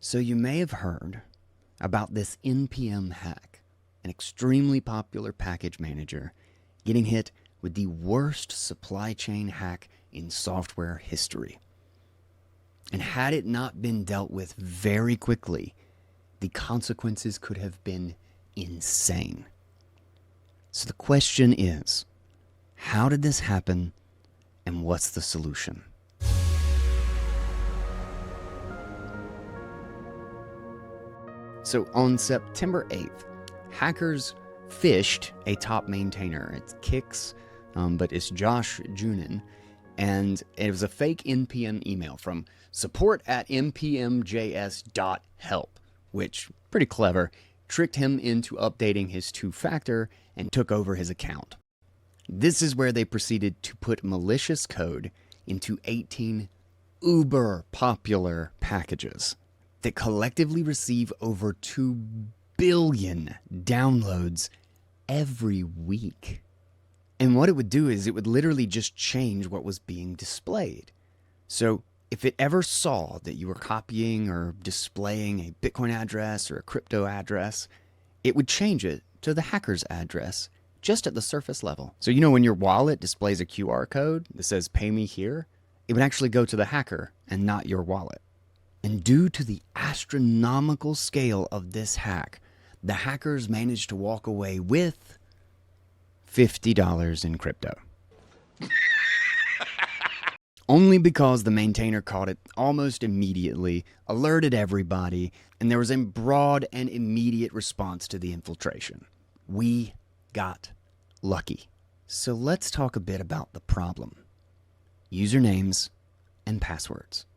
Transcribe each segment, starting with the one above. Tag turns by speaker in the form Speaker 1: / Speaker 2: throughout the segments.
Speaker 1: So you may have heard about this NPM hack, an extremely popular package manager getting hit with the worst supply chain hack in software history. And had it not been dealt with very quickly, the consequences could have been insane. So the question is, how did this happen and what's the solution? So on September 8th, hackers phished a top maintainer. It's Kix, but it's Josh Junin. And it was a fake NPM email from support@npmjs.help, which, pretty clever, tricked him into updating his two-factor and took over his account. This is where they proceeded to put malicious code into 18 uber popular packages that collectively receive over 2 billion downloads every week. And what it would do is it would literally just change what was being displayed. So if it ever saw that you were copying or displaying a Bitcoin address or a crypto address, it would change it to the hacker's address just at the surface level. So you know when your wallet displays a QR code that says pay me here, it would actually go to the hacker and not your wallet. And due to the astronomical scale of this hack, the hackers managed to walk away with $50 in crypto. Only because the maintainer caught it almost immediately, alerted everybody, and there was a broad and immediate response to the infiltration. We got lucky. So let's talk a bit about the problem. Usernames and passwords.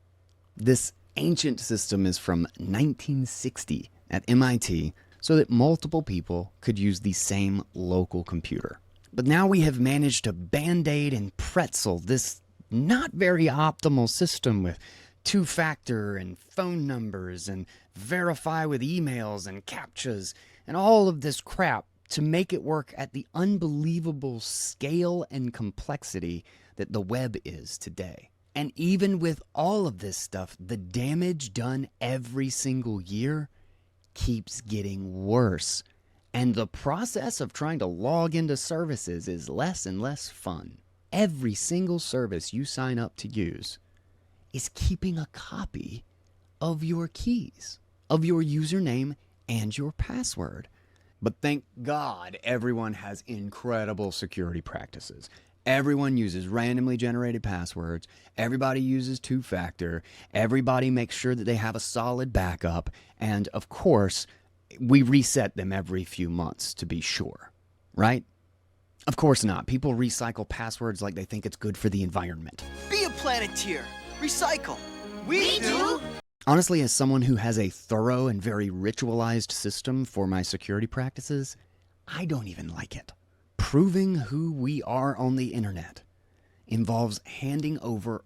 Speaker 1: This ancient system is from 1960 at MIT so that multiple people could use the same local computer. But now we have managed to band-aid and pretzel this not very optimal system with two-factor and phone numbers and verify with emails and CAPTCHAs and all of this crap to make it work at the unbelievable scale and complexity that the web is today. And even with all of this stuff, the damage done every single year keeps getting worse. And the process of trying to log into services is less and less fun. Every single service you sign up to use is keeping a copy of your keys, of your username and your password. But thank God everyone has incredible security practices. Everyone uses randomly generated passwords. Everybody uses two-factor. Everybody makes sure that they have a solid backup. And of course, we reset them every few months to be sure, right? Of course not. People recycle passwords like they think it's good for the environment.
Speaker 2: Be a Planeteer. Recycle. We do.
Speaker 1: Honestly, as someone who has a thorough and very ritualized system for my security practices, I don't even like it. Proving who we are on the internet involves handing over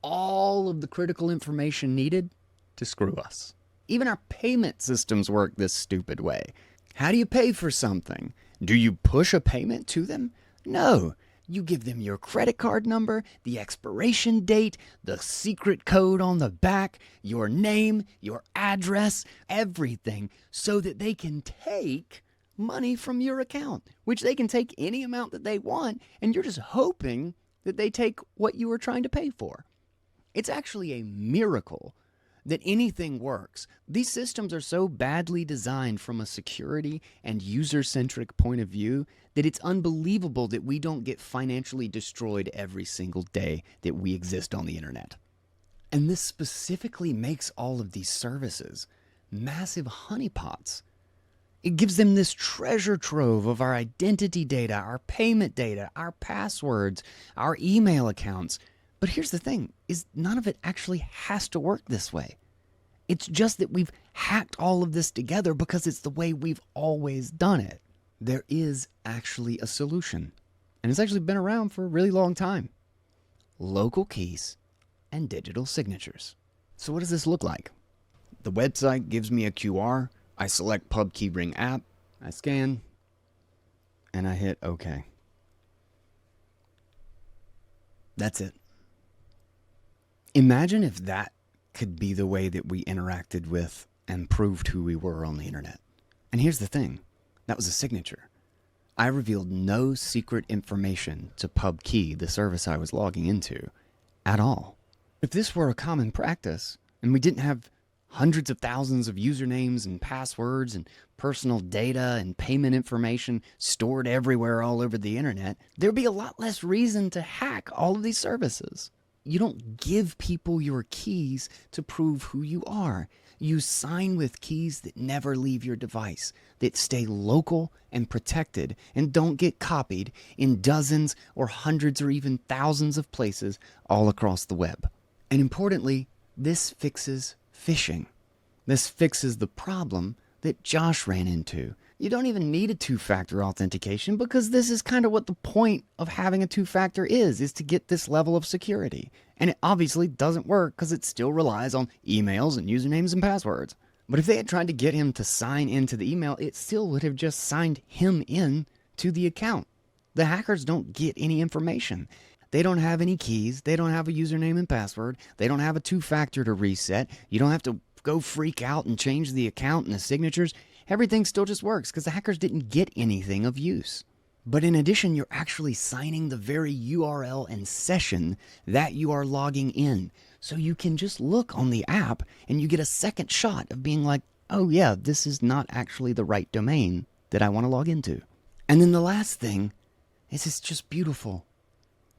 Speaker 1: all of the critical information needed to screw us. Even our payment systems work this stupid way. How do you pay for something? Do you push a payment to them? No. You give them your credit card number, the expiration date, the secret code on the back, your name, your address, everything, so that they can take money from your account, which they can take any amount that they want, and you're just hoping that they take what you were trying to pay for. It's actually a miracle that anything works. These systems are so badly designed from a security and user-centric point of view that it's unbelievable that we don't get financially destroyed every single day that we exist on the internet. And this specifically makes all of these services massive honeypots. It gives them this treasure trove of our identity data, our payment data, our passwords, our email accounts. But here's the thing, is none of it actually has to work this way. It's just that we've hacked all of this together because it's the way we've always done it. There is actually a solution, and it's actually been around for a really long time. Local keys and digital signatures. So what does this look like? The website gives me a QR. I select Pub Keyring app, I scan, and I hit OK. That's it. Imagine if that could be the way that we interacted with and proved who we were on the internet. And here's the thing. That was a signature. I revealed no secret information to PubKey, the service I was logging into, at all. If this were a common practice, and we didn't have hundreds of thousands of usernames and passwords and personal data and payment information stored everywhere all over the internet, there'd be a lot less reason to hack all of these services. You don't give people your keys to prove who you are. You sign with keys that never leave your device, that stay local and protected and don't get copied in dozens or hundreds or even thousands of places all across the web. And importantly, this fixes phishing. This fixes the problem that Josh ran into. You don't even need a two-factor authentication because this is kind of what the point of having a two-factor is to get this level of security. And it obviously doesn't work because it still relies on emails and usernames and passwords. But if they had tried to get him to sign into the email, it still would have just signed him in to the account. The hackers don't get any information. They don't have any keys. They don't have a username and password. They don't have a two-factor to reset. You don't have to go freak out and change the account and the signatures. Everything still just works because the hackers didn't get anything of use. But in addition, you're actually signing the very URL and session that you are logging in. So you can just look on the app and you get a second shot of being like, oh yeah, this is not actually the right domain that I want to log into. And then the last thing is it's just beautiful.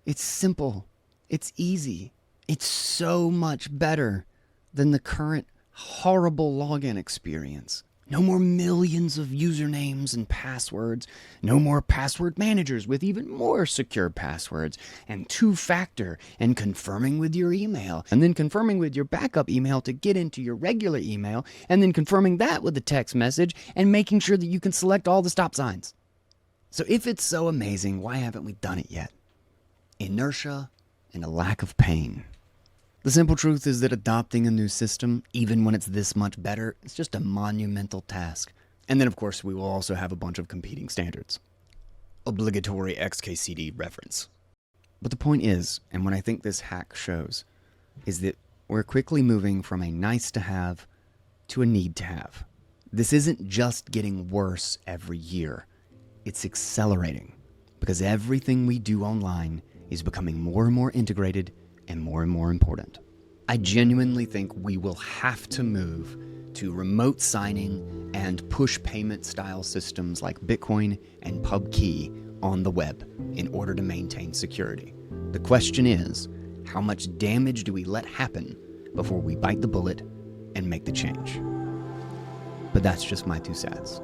Speaker 1: It's simple. It's easy. It's so much better than the current horrible login experience. No more millions of usernames and passwords. No more password managers with even more secure passwords. And two-factor and confirming with your email. And then confirming with your backup email to get into your regular email. And then confirming that with a text message and making sure that you can select all the stop signs. So if it's so amazing, why haven't we done it yet? Inertia and a lack of pain. The simple truth is that adopting a new system, even when it's this much better, is just a monumental task. And then, of course, we will also have a bunch of competing standards. Obligatory XKCD reference. But the point is, and what I think this hack shows, is that we're quickly moving from a nice-to-have to a need-to-have. This isn't just getting worse every year. It's accelerating, because everything we do online is becoming more and more integrated and more important. I genuinely think we will have to move to remote signing and push payment style systems like Bitcoin and PubKey on the web in order to maintain security. The question is, how much damage do we let happen before we bite the bullet and make the change? But that's just my 2 cents.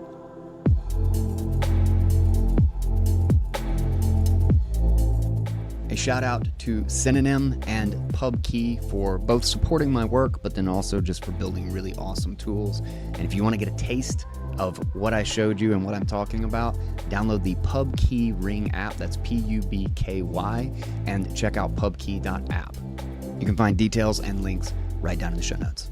Speaker 1: A shout out to Synonym and PubKey for both supporting my work, but then also just for building really awesome tools. And if you want to get a taste of what I showed you and what I'm talking about, download the PubKey Ring app, that's PUBKY, and check out pubkey.app. You can find details and links right down in the show notes.